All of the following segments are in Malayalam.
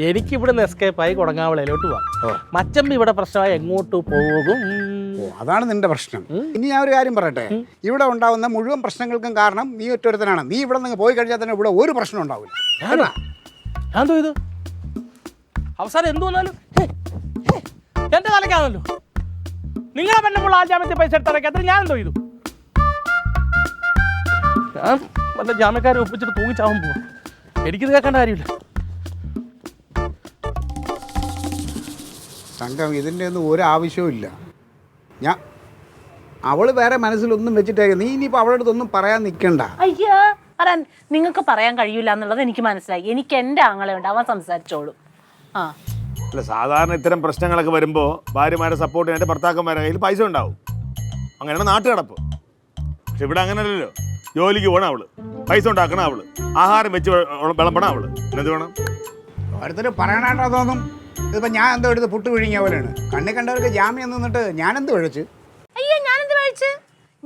എനിക്കിവിടുന്ന് എസ്കേപ്പായി കൊടങ്ങാവളയിലോട്ട് പോവാം. മച്ചമ്പി ഇവിടെ പ്രശ്നമായി എങ്ങോട്ട് പോകും? അതാണ് നിന്റെ പ്രശ്നം. ഇനി ഞാൻ ഒരു കാര്യം പറയട്ടെ, ഇവിടെ ഉണ്ടാവുന്ന മുഴുവൻ പ്രശ്നങ്ങൾക്കും കാരണം നീ ഒറ്റൊരുത്തനാണ്. നീ ഇവിടെ നിന്ന് പോയി കഴിഞ്ഞാൽ തന്നെ ഇവിടെ ഒരു പ്രശ്നം ഉണ്ടാവില്ല. ഞാൻ ഇത് അവസാനം എന്ത് വന്നാലും എന്റെ തലക്കാണല്ലോ. നിങ്ങളെ പെണ്ണുമ്പോൾ ആ ജാമ്യത്തിൽ പൈസ എടുത്തടക്കാത്ത ഞാൻ എന്തോ ചെയ്തു? ഞാൻ വല്ല ജാമ്യക്കാരെ ഒപ്പിച്ചിട്ട് തൂങ്ങിച്ചാവും പോവാ. എനിക്കിത് കേൾക്കേണ്ട കാര്യമില്ല. സംഘം ഇതിൻ്റെ ഒന്നും ഒരു ആവശ്യവും ഇല്ല. അവള് വേറെ മനസ്സിലൊന്നും വെച്ചിട്ടേ നീ ഇനിയിപ്പോൾ അവളുടെ അടുത്തൊന്നും പറയാൻ നിൽക്കണ്ട. അയ്യോ അറാൻ, നിങ്ങൾക്ക് പറയാൻ കഴിയൂല എന്നുള്ളത് എനിക്ക് മനസ്സിലായി. എനിക്ക് എൻ്റെ ആങ്ങളെ ഉണ്ട്, അവൻ സംസാരിച്ചോളൂ. അല്ല, സാധാരണ ഇത്തരം പ്രശ്നങ്ങളൊക്കെ വരുമ്പോൾ ഭാര്യമാരെ സപ്പോർട്ട് ചെയ്യാനായിട്ട് ഭർത്താക്കന്മാരുടെ കയ്യിൽ പൈസ ഉണ്ടാവും. അങ്ങനെയാണ് നാട്ടുകിടപ്പ്. പക്ഷെ ഇവിടെ അങ്ങനെയല്ലല്ലോ. ജോലിക്ക് പോകണം അവള്, പൈസ ഉണ്ടാക്കണം അവള്, ആഹാരം വെച്ച് വിളമ്പണം അവള്. എന്ത് വേണം? അടുത്തൊരു പറയണാട്ടോ തോന്നും. ഇതിപ്പോൾ ഞാൻ എന്തോ എടുത്ത് പുട്ട് വിഴുങ്ങിയ പോലെയാണ്. കണ്ണി കണ്ടവർക്ക് ജാമ്യം നിന്നിട്ട് ഞാനെന്ത് കഴിച്ച്? അയ്യോ, ഞാനെന്ത് കഴിച്ച്?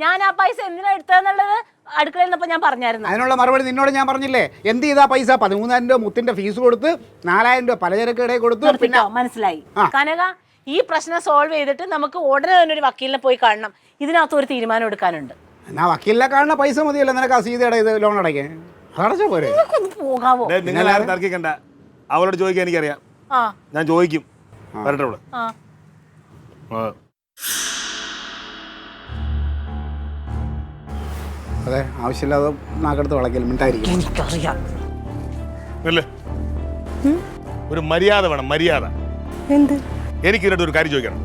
ഞാൻ ആ പൈസ എന്തിനാ എടുത്തതെന്നുള്ളത് അടുക്കളയിൽ നിന്നപ്പോൾ ഞാൻ പറഞ്ഞായിരുന്നു. അതിനുള്ള മറുപടി നിന്നോട് ഞാൻ പറഞ്ഞില്ലേ. എന്ത് ചെയ്താ പൈസ? 13,000 രൂപ മുത്തിന്റെ ഫീസ് കൊടുത്ത്, 4,000 രൂപ പലചരക്ക് കടയിൽ കൊടുത്തു. പിന്നെ മനസ്സിലായി കനക, ഈ പ്രശ്നം സോൾവ് ചെയ്തിട്ട് നമുക്ക് ഉടനെ തന്നെ ഒരു വക്കീലിനെ പോയി കാണണം. ഇതിനകത്ത് ഒരു തീരുമാനം എടുക്കാനുണ്ട്. എന്നാ വക്കീലിനെ കാണുന്ന പൈസ മതിയല്ലോ നിനക്ക് ആ സീതയുടെ ഇത് ലോൺ അടയ്ക്കാൻ. അതടച്ചാ പോരെ? പോകാവോ? നിങ്ങൾ ആരും തർക്കിക്കണ്ട. അവളോട് ചോദിക്കാൻ എനിക്കറിയാം. ഞാൻ ചോദിക്കും. വരട്ടെ അവള്. അതെ, ആവശ്യമില്ലാതെ നാക്കെടുത്ത് വളയ്ക്കൽ മിണ്ടായിരിക്കും. എനിക്കറിയാം. ഒരു മര്യാദ വേണം, മര്യാദ. എന്ത്? എനിക്ക് ഇതിനകത്ത് ഒരു കാര്യം ചോദിക്കണം.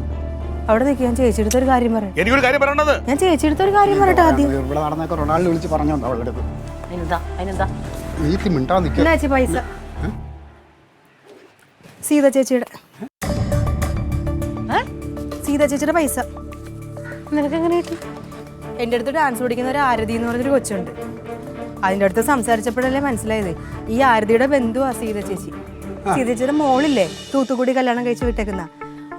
അവിടെ നിൽക്കുക, ഞാൻ ചേച്ചിയെടുത്ത ഒരു കാര്യം പറയാം. എനിക്കൊരു കാര്യം പറയണത്. ഞാൻ ചേച്ചിയെടുത്ത ഒരു കാര്യം പറയട്ടെ ആദ്യം. ഇവിടെ നടന്നൊക്കെ റൊണാൾഡോ വിളിച്ച് പറഞ്ഞോണ്ട് അവളുടെ അടുത്ത് നീ മിണ്ടാ നിൽക്കുക. ചേച്ചി പൈസ സീത ചേച്ചിയുടെ പൈസ നിനക്ക് എങ്ങനെ കിട്ടി? എൻ്റെ അടുത്ത് ഡാൻസ് പഠിക്കുന്ന ഒരു ആരതി എന്ന് പറഞ്ഞൊരു കൊച്ചുണ്ട്. അതിൻ്റെ അടുത്ത് സംസാരിച്ചപ്പോഴല്ലേ മനസ്സിലായത് ഈ ആരതിയുടെ ബന്ധുവാ സീത ചേച്ചി. സീത ചേച്ചിയുടെ മോളില്ലേ തൂത്തുക്കുടി കല്യാണം കഴിച്ച് വിട്ടേക്കുന്ന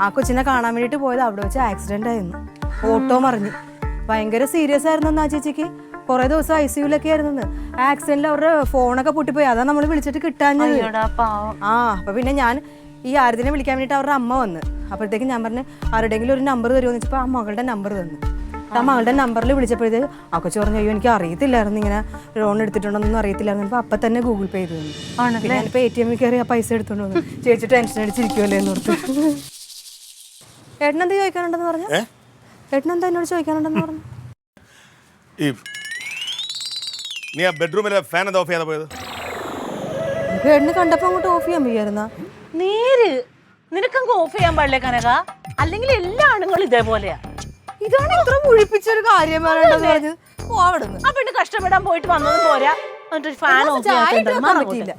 ആ കൊച്ചിനെ കാണാൻ വേണ്ടിയിട്ട് പോയത് അവിടെ വെച്ച് ആക്സിഡന്റ് ആയിരുന്നു. ഓട്ടോ മറിഞ്ഞു. ഭയങ്കര സീരിയസ് ആയിരുന്നു ആ ചേച്ചിക്ക്. കുറേ ദിവസം ICUലൊക്കെ ആയിരുന്നു. ആക്സിഡന്റിൽ അവരുടെ ഫോണൊക്കെ പൊട്ടിപ്പോയി. അതാ നമ്മൾ വിളിച്ചിട്ട് കിട്ടാഞ്ഞത്. അപ്പൊ പിന്നെ ഞാൻ ഈ ആരതിനെ വിളിക്കാൻ വേണ്ടിയിട്ട് അവരുടെ അമ്മ വന്ന്. അപ്പോഴത്തേക്കും ഞാൻ പറഞ്ഞു ആരുടെങ്കിലും ഒരു നമ്പർ തരുമെന്ന് വെച്ചപ്പോൾ ആ മകളുടെ നമ്പർ തന്നു. ആ മകളുടെ നമ്പറിൽ വിളിച്ചപ്പോഴത്തേക്ക് ആ കൊച്ചു പറഞ്ഞു അയ്യോ എനിക്ക് അറിയത്തില്ലായിരുന്നു, ഇങ്ങനെ ലോൺ എടുത്തിട്ടുണ്ടോന്നൊന്നും അറിയത്തില്ലായിരുന്നു. അപ്പോൾ അപ്പം തന്നെ ഗൂഗിൾ പേ ചെയ്ത് തന്നു. പിന്നെ ഞാനിപ്പോൾ ATM കയറി ആ പൈസ എടുത്തോണ്ട് വന്നു. ചേച്ചി ടെൻഷൻ അടിച്ചിരിക്കുമല്ലേ എന്നോർത്ത്. ഏട്ടനെന്ത് ചോദിക്കാനുണ്ടെന്ന് പറഞ്ഞു? ഏട്ടനെന്താ എന്നോട് ചോദിക്കാനുണ്ടെന്ന് പറഞ്ഞു? നീ ആ ബെഡ്റൂമിലെ ഫാൻ എന്താ ഓഫ് ചെയ്യാതെ പോയത്? ഏട്ടന് കണ്ടപ്പോ അങ്ങോട്ട് ഓഫ് ചെയ്യാൻ വയ്യായിരുന്ന? നേര് നിനക്കങ്ങ് ഓഫ് ചെയ്യാൻ പാടില്ലേ കനക? അല്ലെങ്കിൽ എല്ലാ ആണുങ്ങളും ഇതേപോലെയാ. ഇതാണ് ഇത്ര മുഴിപ്പിച്ചൊരു കാര്യം ആ പെണ്ണ് കഷ്ടപ്പെടാൻ പോയിട്ട് വന്നതും പോരാ, എന്നിട്ട് ഫാൻ ഓഫ് ചെയ്യാൻ പറ്റിയില്ല.